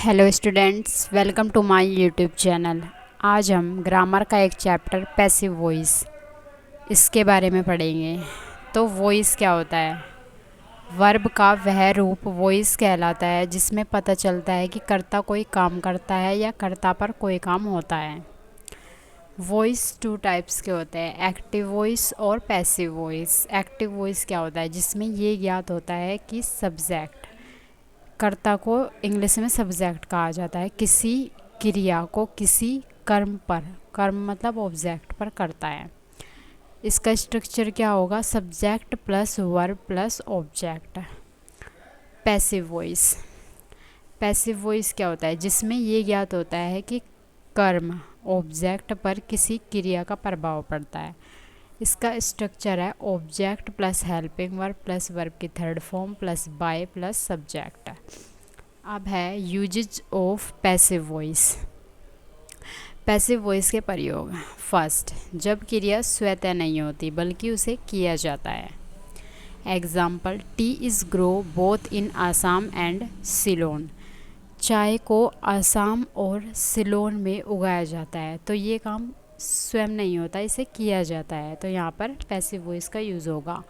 Hello students, welcome to my YouTube channel. आज हम grammar का एक चैप्टर पैसिव वॉइस इसके बारे में पढ़ेंगे। तो वॉइस क्या होता है? वर्ब का वह रूप वॉइस कहलाता है जिसमें पता चलता है कि कर्ता कोई काम करता है या कर्ता पर कोई काम होता है। वॉइस टू टाइप्स के होते हैं, एक्टिव वॉइस और पैसिव वॉइस। एक्टिव वॉइस क्या होता है? जिसमें ये ज्ञात होता है कि सब्जेक्ट, कर्ता को इंग्लिश में सब्जेक्ट कहा जाता है, किसी क्रिया को किसी कर्म पर, कर्म मतलब ऑब्जेक्ट पर करता है। इसका स्ट्रक्चर क्या होगा? Subject plus verb plus object. Passive voice, passive voice क्या होता है? जिसमें ये ज्ञात होता है कि कर्म ऑब्जेक्ट पर किसी क्रिया का प्रभाव पड़ता है। इसका स्ट्रक्चर है object plus helping verb plus verb की third form plus by plus subject. अब है uses of passive voice. Passive voice के प्रयोग। फर्स्ट, जब क्रिया स्वतः नहीं होती बल्कि उसे किया जाता है। Example, T is grow both in Assam and Ceylon. चाय को आसाम और सिलोन में उगाया जाता है, तो ये काम स्वयं नहीं होता, इसे किया जाता है, तो यहाँ पर पैसिव वॉइस का यूज़ होगा।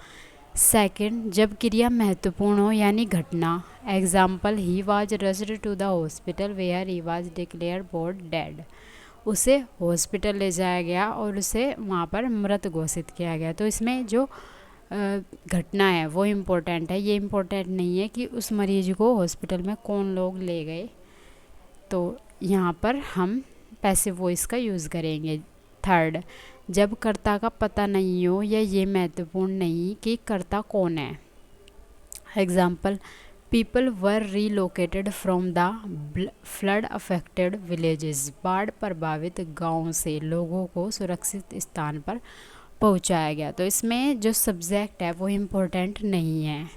सेकंड, जब क्रिया महत्वपूर्ण हो यानी घटना। Example, he was rushed to the hospital where he was declared dead. उसे हॉस्पिटल ले जाया गया और उसे वहाँ पर मृत घोषित किया गया। तो इसमें जो घटना है वो इम्पोर्टेंट है, ये इम्पोर्टेंट नहीं है कि उस मरीज को हॉस्पिटल में कौन लोग ले गए। तो यहाँ पर हम पैसिव वॉइस का यूज़ करेंगे। थर्ड, जब कर्ता का पता नहीं हो या ये महत्वपूर्ण नहीं कि कर्ता कौन है। Example, people were relocated from the flood affected villages. बाढ़ प्रभावित गांव से लोगों को सुरक्षित स्थान पर पहुंचाया गया। तो इसमें जो सब्जेक्ट है वो इम्पोर्टेंट नहीं है।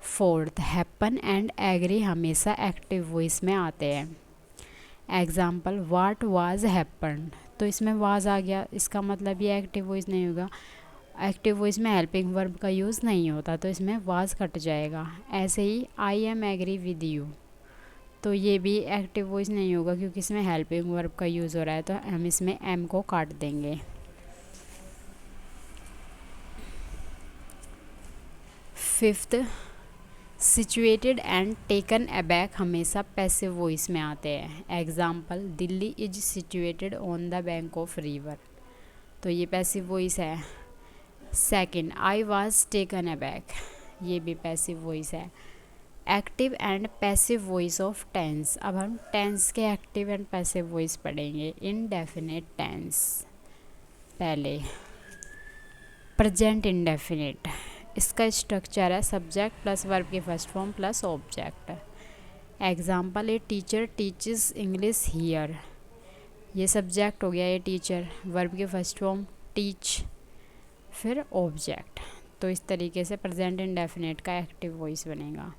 फोर्थ, हैपन एंड एग्री हमेशा एक्टिव वॉइस में आते हैं। Example, what was happen. तो इसमें वाज आ गया, इसका मतलब ये एक्टिव वॉइस नहीं होगा। एक्टिव वॉइस में हेल्पिंग वर्ब का यूज़ नहीं होता, तो इसमें वाज कट जाएगा। ऐसे ही I am agree with you, तो ये भी एक्टिव वॉइस नहीं होगा क्योंकि इसमें हेल्पिंग वर्ब का यूज़ हो रहा है, तो हम इसमें एम को काट देंगे। Fifth, situated and taken aback हमेशा पैसिव वॉइस में आते हैं। Example, Delhi is situated on the bank of river. तो ये पैसिव वॉइस है। Second, I was taken aback, ये भी पैसिव वॉइस है। Active and passive voice of tense. अब हम टेंस के एक्टिव एंड पैसिव वॉइस पढ़ेंगे। इनडेफिनिट टेंस पहले, प्रेजेंट इंडेफिनिट। इसका स्ट्रक्चर है सब्जेक्ट प्लस वर्ब की first form plus object. Example, a teacher teaches English here. ये सब्जेक्ट हो गया, ये टीचर, वर्ब की फर्स्ट फॉर्म टीच, फिर ऑब्जेक्ट। तो इस तरीके से प्रेजेंट इंडेफिनिट का एक्टिव वॉइस बनेगा।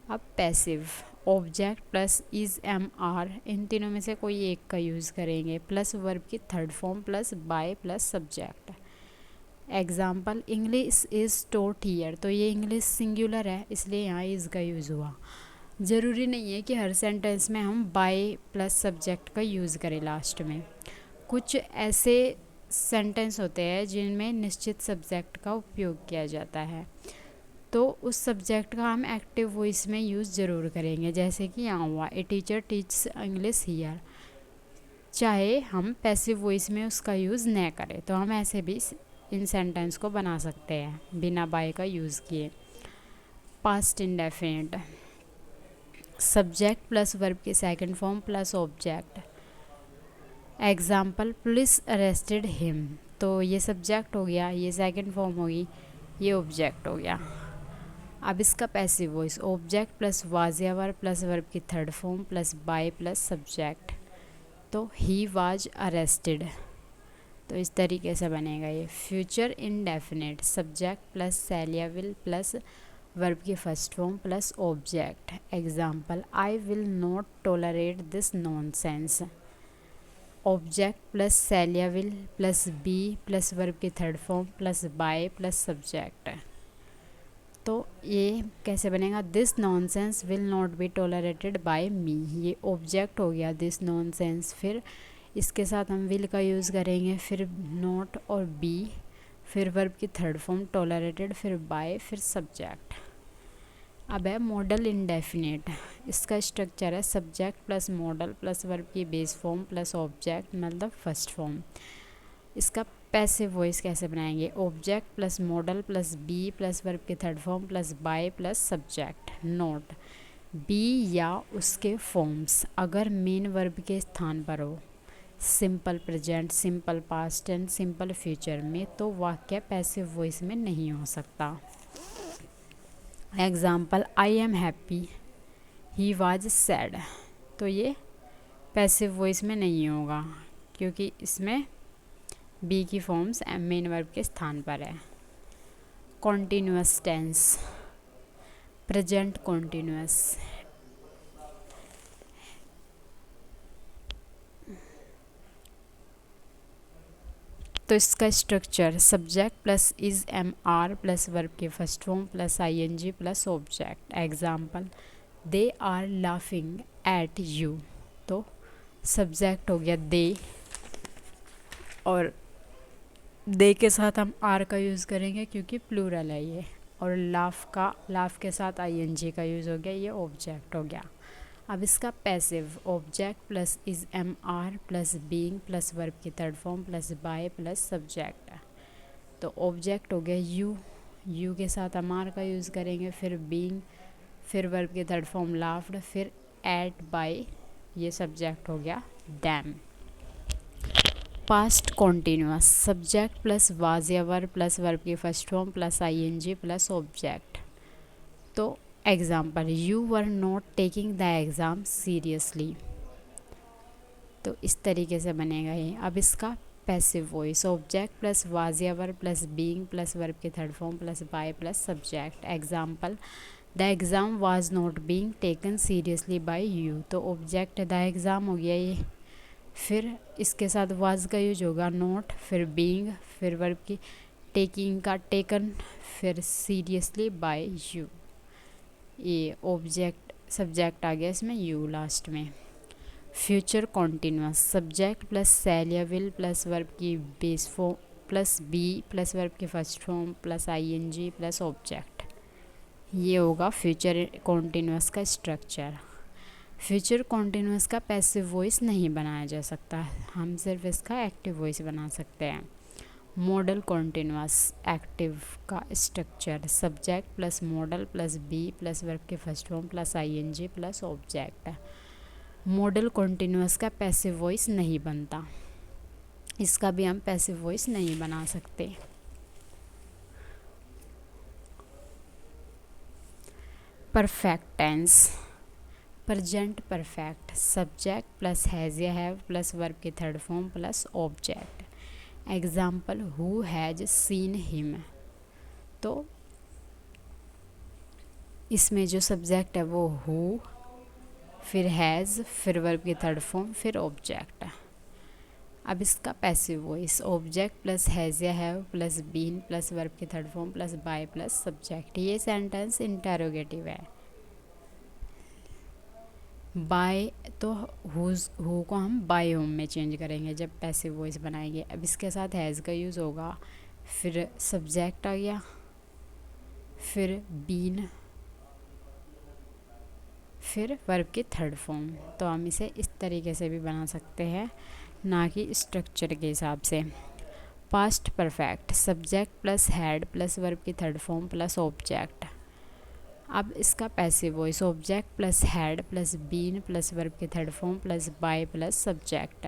अब passive, object plus is am are, इन तीनों में से कोई एक का यूज़ करेंगे, प्लस वर्ब की third form plus by plus subject. Example, English is taught here. तो ये इंग्लिश सिंगुलर है इसलिए यहाँ इज़ का यूज़ हुआ। ज़रूरी नहीं है कि हर सेंटेंस में हम बाय प्लस सब्जेक्ट का यूज़ करें लास्ट में। कुछ ऐसे सेंटेंस होते हैं जिनमें निश्चित सब्जेक्ट का उपयोग किया जाता है, तो उस सब्जेक्ट का हम एक्टिव वॉइस में यूज़ ज़रूर करेंगे, जैसे कि यहाँ हुआ, ए टीचर टीचेस इंग्लिश हियर। चाहे हम पैसिव वॉइस में उसका यूज़ न करें तो हम ऐसे भी इन सेंटेंस को बना सकते हैं बिना बाय का यूज़ किए। Past indefinite, subject plus verb की second form plus object. Example, police arrested him. तो ये सब्जेक्ट हो गया, ये सेकंड फॉर्म होगी, ये ऑब्जेक्ट हो गया। अब इसका passive voice, object plus was या वर्ब प्लस वर्ब की third form plus by plus subject. तो ही वाज अरेस्टेड, तो इस तरीके से बनेगा ये। फ्यूचर इंडेफिनिट, सब्जेक्ट प्लस सैलिया विल प्लस वर्ब की first form plus object. Example, I will not tolerate this nonsense. Object plus सैलिया will plus be plus verb की third form plus by plus subject. तो ये कैसे बनेगा, this nonsense will not be tolerated by me, ये object हो गया this nonsense, फिर इसके साथ हम विल का यूज़ करेंगे, फिर नॉट और बी, फिर वर्ब की थर्ड फॉर्म टॉलरेटेड, फिर बाय, फिर सब्जेक्ट। अब है मॉडल इंडेफिनिट, इसका स्ट्रक्चर है subject plus modal plus verb की बेस फॉर्म प्लस ऑब्जेक्ट मतलब फर्स्ट फॉर्म। इसका पैसिव वॉइस कैसे बनाएंगे, object plus modal plus be plus verb की third form plus by plus subject. Note, be या उसके फॉर्म्स अगर मेन वर्ब के स्थान पर हो, simple present, simple past and simple future में, तो वाक्य पैसिव वॉइस में नहीं हो सकता। Example, I am happy, he was sad, तो ये पैसिव वॉइस में नहीं होगा क्योंकि इसमें बी की फॉर्म्स मेन वर्ब के स्थान पर है। कॉन्टिन्यूअस टेंस, प्रेजेंट कॉन्टिन्यूअस, तो इसका structure subject plus is am are plus verb के first form plus I N G plus object. Example, they are laughing at you, तो सब्जेक्ट हो गया दे, और दे के साथ हम आर का यूज़ करेंगे क्योंकि प्लूरल है ये, और लाफ के साथ आई एन जी का यूज़ हो गया, ये ऑब्जेक्ट हो गया। अब इसका passive, object plus is am are plus being plus verb की third form plus by plus subject, तो ऑब्जेक्ट हो गया यू के साथ हम आर का यूज़ करेंगे, फिर बीइंग, फिर वर्ब की थर्ड फॉर्म लाफ्ड, फिर एट बाय, ये सब्जेक्ट हो गया them. Past continuous, subject plus was या वर्ब प्लस वर्ब की first form plus I N G plus object. तो example, you were not taking the exam seriously, तो इस तरीके से बनेगा ये। अब इसका passive voice, object plus was या verb plus being plus verb की third form plus by plus subject. Example, the exam was not being taken seriously by you, तो ऑब्जेक्ट द एग्ज़ाम हो गया ये, फिर इसके साथ वाज का यूज होगा नॉट, फिर बीइंग, फिर वर्ब की टेकिंग का टेकन, फिर सीरियसली बाय यू, ये ऑब्जेक्ट सब्जेक्ट आ गया इसमें यू लास्ट में। Future continuous, subject plus shall या विल प्लस वर्ब की base form plus be plus verb की first form plus I N G plus object, ये होगा फ्यूचर कॉन्टिन्यूअस का स्ट्रक्चर। फ्यूचर कॉन्टिन्यूअस का पैसिव वॉइस नहीं बनाया जा सकता, हम सिर्फ इसका एक्टिव वॉइस बना सकते हैं। मॉडल कॉन्टिन्यूअस एक्टिव का structure, subject plus modal plus be plus verb के first form plus I N G plus object. Modal continuous का पैसिव वॉइस नहीं बनता, इसका भी हम पैसिव वॉइस नहीं बना सकते। Perfect tense, present perfect, subject plus has या हैव प्लस वर्ब की third form plus object. Example, who has seen him, तो इसमें जो सब्जेक्ट है वो हु, फिर हैज़, फिर वर्ब की थर्ड फॉर्म, फिर ऑब्जेक्ट। अब इसका passive voice, object plus has या have plus been plus verb की third form plus by plus subject. ये सेंटेंस इंटेरोगेटिव है। बाय, तो हु को हम बाय होम में चेंज करेंगे जब पैसिव वॉइस बनाएंगे। अब इसके साथ हैज़ का यूज़ होगा, फिर सब्जेक्ट आ गया, फिर बीन, फिर वर्ब की थर्ड फॉर्म, तो हम इसे इस तरीके से भी बना सकते हैं, ना कि स्ट्रक्चर के हिसाब से। Past perfect, subject plus had plus verb की थर्ड फॉर्म प्लस ऑब्जेक्ट। अब इसका passive voice, object plus had plus been plus verb की third form plus by plus subject.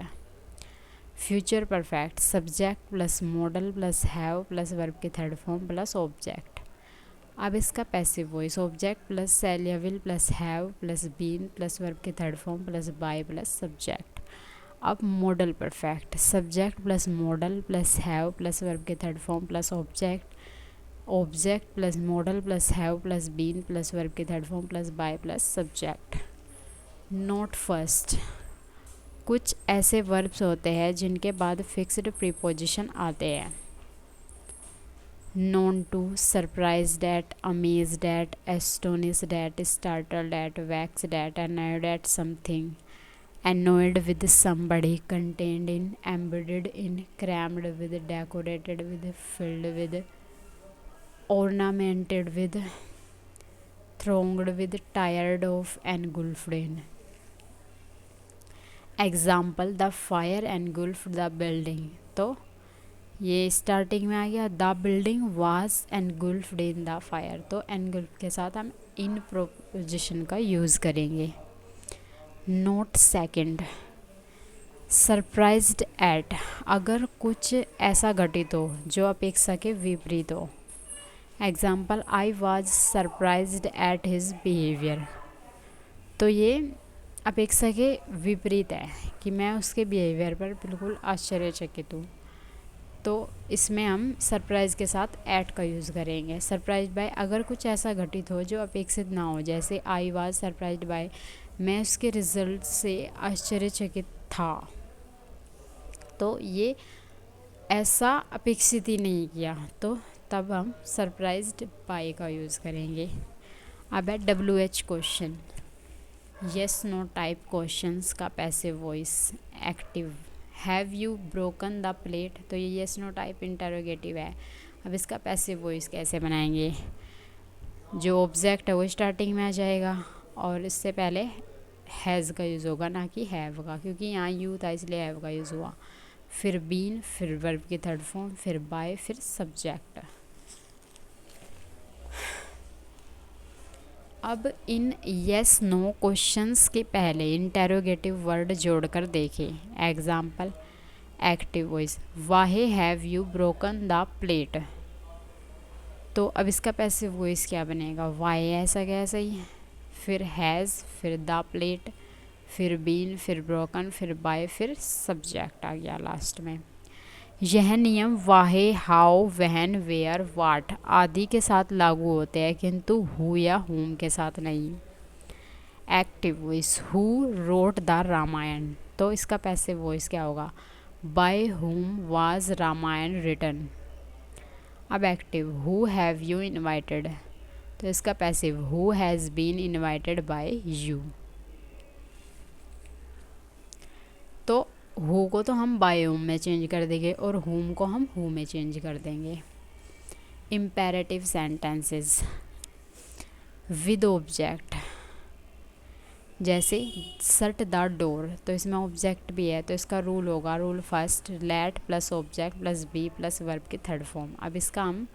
Future perfect, subject plus modal plus have plus verb की third form plus object. अब इसका passive voice, object plus shall या will plus have plus been plus verb की third form plus by plus subject. अब modal perfect, subject plus modal plus have plus verb की third form plus object, object plus modal plus have plus been plus verb की third form plus by plus subject. Note first, कुछ ऐसे verbs होते हैं जिनके बाद fixed preposition आते हैं। known to, surprised at, amazed at, astonished at, startled at, vexed at, annoyed at something, annoyed with somebody, contained in, embedded in, crammed with, decorated with, filled with, ornamented with, thronged with, tired of, engulfed in. Example the fire engulf the building, तो ये starting में आ गया the building was engulfed in the fire, तो engulf के साथ हम in preposition का यूज़ करेंगे। नोट सेकंड, सरप्राइज्ड एट, अगर कुछ ऐसा घटित हो जो अपेक्षा के विपरीत हो। Example I was surprised at his behaviour, तो ये अपेक्षा के विपरीत है कि मैं उसके बिहेवियर पर बिल्कुल आश्चर्यचकित हूँ, तो इसमें हम सरप्राइज़ के साथ ऐट का यूज़ करेंगे। सरप्राइज बाय, अगर कुछ ऐसा घटित हो जो अपेक्षित ना हो, जैसे आई वाज सरप्राइज्ड बाय, मैं उसके रिजल्ट से आश्चर्यचकित था, तो ये ऐसा अपेक्षित ही नहीं किया, तो तब हम सरप्राइज्ड बाय का यूज़ करेंगे। अब है WH question, yes no type questions का passive voice active. Have you broken the plate, तो ये यस नो टाइप इंटरोगेटिव है। अब इसका पैसिव वॉइस कैसे बनाएंगे, जो ऑब्जेक्ट है वो स्टार्टिंग में आ जाएगा और इससे पहले हैज़ का यूज़ होगा, ना कि हैव का, क्योंकि यहाँ यू था इसलिए हैव का यूज़ हुआ। फिर बीन, फिर वर्ब की थर्ड फॉर्म, फिर बाय, फिर सब्जेक्ट। अब इन यस नो क्वेश्चंस के पहले इंटेरोगेटिव वर्ड जोड़कर देखें। Example active voice, Wahe have you broken the plate, तो अब इसका पैसिव वॉइस क्या बनेगा, वाहे ऐसा क्या ऐसा ही, फिर हैज़, फिर द प्लेट, फिर बीन, फिर ब्रोकन, फिर बाय, फिर सब्जेक्ट आ गया लास्ट में। यह नियम वाहे, हाउ, व्हेन, वेयर, वाट आदि के साथ लागू होते हैं, किंतु हु या हुम के साथ नहीं। Active voice, who wrote the Ramayana, तो इसका पैसिव वॉइस क्या होगा, by whom was Ramayana written. अब active, who have you invited, तो इसका passive, who has been invited by you. तो हु को तो हम बाय हुम में चेंज कर देंगे और हुम को हम हु में चेंज कर देंगे। इम्पेरेटिव सेंटेंसेस विद ऑब्जेक्ट, जैसे शट द डोर, तो इसमें ऑब्जेक्ट भी है, तो इसका रूल होगा, rule first, let plus object plus be plus verb की थर्ड फॉर्म। अब इसका हम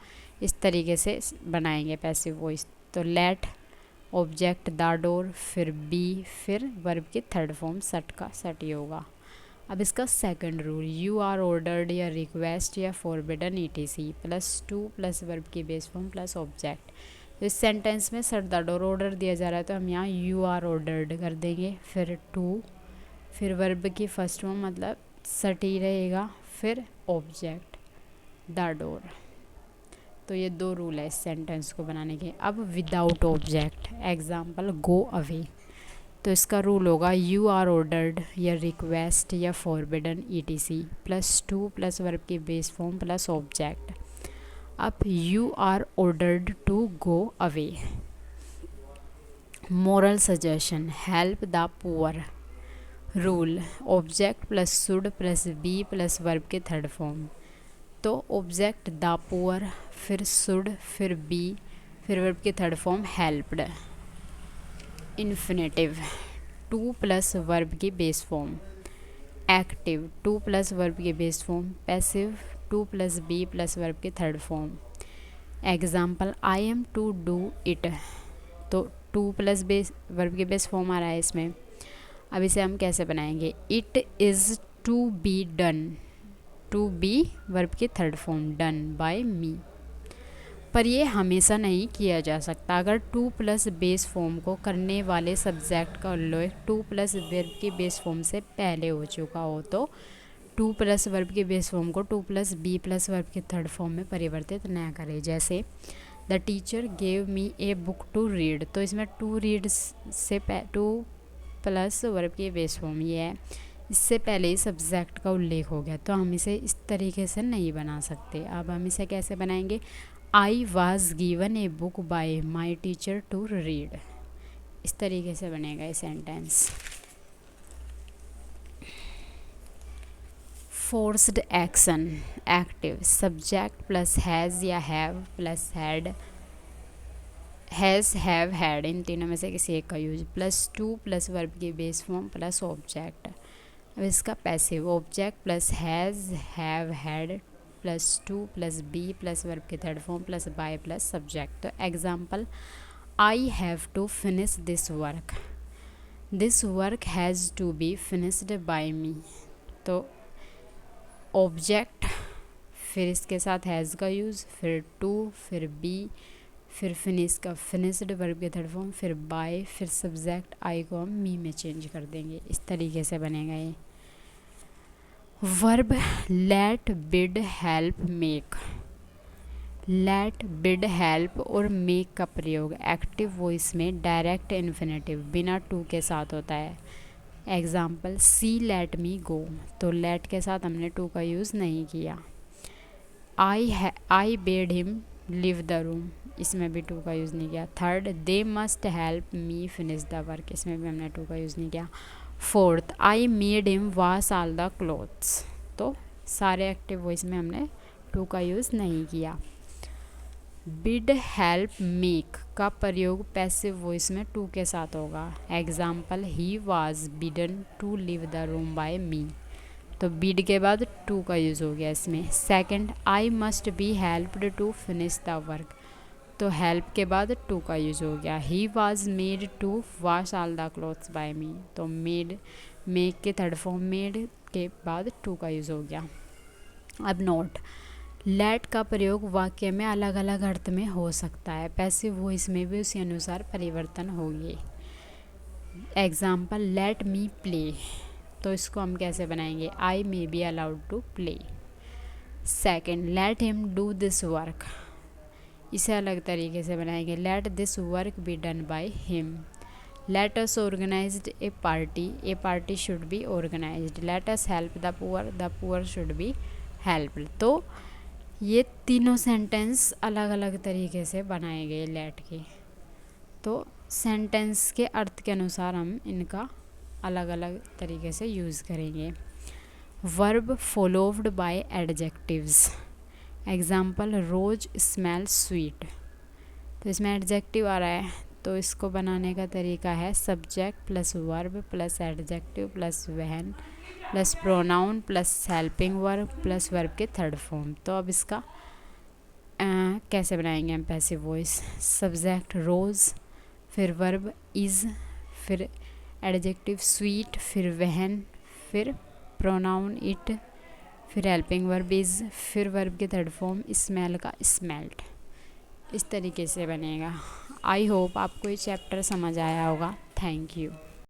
इस तरीके से बनाएंगे पैसिव वॉइस, तो लेट ऑब्जेक्ट द डोर, फिर बी, फिर वर्ब की थर्ड फॉर्म शट का शट ही होगा। अब इसका second rule, you are ordered या रिक्वेस्ट या forbidden ETC plus 2 plus verb की बेस फॉर्म प्लस ऑब्जेक्ट। तो इस सेंटेंस में शट द डोर ऑर्डर दिया जा रहा है, तो हम यहाँ यू आर ऑर्डर्ड कर देंगे, फिर 2, फिर वर्ब की फर्स्ट फॉर्म मतलब शट ही रहेगा, फिर ऑब्जेक्ट द डोर। तो ये 2 रूल है इस सेंटेंस को बनाने के। अब without object, example go away, तो इसका रूल होगा यू आर ऑर्डर्ड या रिक्वेस्ट या forbidden ETC plus 2 plus verb की बेस फॉर्म प्लस ऑब्जेक्ट। अब you are ordered to go away. Moral suggestion, help the poor. Rule, object plus should plus be plus verb के third form, तो object the poor, फिर should, फिर be, फिर verb की third form helped. Infinitive, 2 plus verb की base form. Active, 2 plus verb की base form. Passive, 2 plus be plus verb की third form. Example I am to do it, तो 2 plus base verb की base form आ रहा है इसमें। अब इसे हम कैसे बनाएंगे, it is to be done, to be verb की third form, done by me. पर ये हमेशा नहीं किया जा सकता। अगर 2 प्लस बेस फॉर्म को करने वाले सब्जेक्ट का उल्लेख 2 प्लस वर्ब की बेस फॉर्म से पहले हो चुका हो, तो 2 प्लस वर्ब की बेस फॉर्म को 2 प्लस बी प्लस वर्ब की थर्ड फॉर्म में परिवर्तित न करें। जैसे the teacher gave me a book to read, तो इसमें टू रीड से 2 प्लस वर्ब की बेस फॉर्म ये है, इससे पहले ही सब्जेक्ट का उल्लेख हो गया, तो हम इसे इस तरीके से नहीं बना सकते। अब हम इसे कैसे बनाएंगे? I was given a book by my teacher to read. इस तरीके से बनेगा ये sentence. Forced action active, subject plus has या have plus had, has have had, इन तीनों में से किसी एक का use, plus to plus verb की बेस फॉर्म प्लस ऑब्जेक्ट। अब इसका passive, object plus has have had plus to plus be plus verb की third form plus by plus subject. तो example, I have to finish this work has to be finished by me. तो object, फिर इसके साथ has का use, फिर to, फिर be, फिर फिनिश का फिनिश्ड वर्ब के थर्ड फॉर्म, फिर बाय, फिर सब्जेक्ट आई को हम मी में चेंज कर देंगे। इस तरीके से बनेगा ये। Verb let, bid, help, make. Let, bid, help और मेक का प्रयोग एक्टिव वॉइस में डायरेक्ट इन्फिनेटिव बिना टू के साथ होता है। Example, she let me go. तो लेट के साथ हमने टू का यूज़ नहीं किया। I bade him leave the room, इसमें भी टू का यूज़ नहीं किया। Third, they must help me finish the work, इसमें भी हमने टू का यूज़ नहीं किया। Fourth, I made him wash all the clothes. तो सारे एक्टिव वॉइस में हमने टू का यूज़ नहीं किया। बिड, हेल्प, मेक का प्रयोग पैसिव वॉइस में टू के साथ होगा। Example, he was bidden to leave the room by me. तो बीड के बाद टू का यूज़ हो गया इसमें। Second, I must be helped to finish the work. तो हेल्प के बाद टू का यूज़ हो गया। He was made to wash all the clothes by me. तो मेड, मेक के थर्ड फॉर्म मेड के बाद टू का यूज़ हो गया। अब नोट, लेट का प्रयोग वाक्य में अलग अलग अर्थ में हो सकता है, पैसिव वॉइस में भी उसी अनुसार परिवर्तन होंगे। Example, let me play. तो इसको हम कैसे बनाएंगे? I may be allowed to play. Second, let him do this work. इसे अलग तरीके से बनाएंगे, let this work be done by him. Let us organized a party should be organized. Let us help the poor should be helped. तो ये तीनों sentence अलग अलग तरीके से बनाए गए लेट के। तो सेंटेंस के अर्थ के अनुसार हम इनका अलग अलग तरीके से यूज़ करेंगे। Verb followed by adjectives. Example, rose smell sweet. तो इसमें एडजेक्टिव आ रहा है, तो इसको बनाने का तरीका है subject plus verb plus adjective plus than plus pronoun plus helping verb plus verb के थर्ड फॉर्म। तो अब इसका कैसे बनाएंगे हम पैसिव वॉइस? सब्जेक्ट रोज, फिर वर्ब इज़, फिर एडजेक्टिव स्वीट, फिर वहन, फिर प्रोनाउन इट, फिर हेल्पिंग वर्ब इज़, फिर वर्ब के थर्ड फॉर्म स्मेल का स्मेल्ट। इस तरीके से बनेगा। आई होप आपको ये चैप्टर समझ आया होगा। Thank you.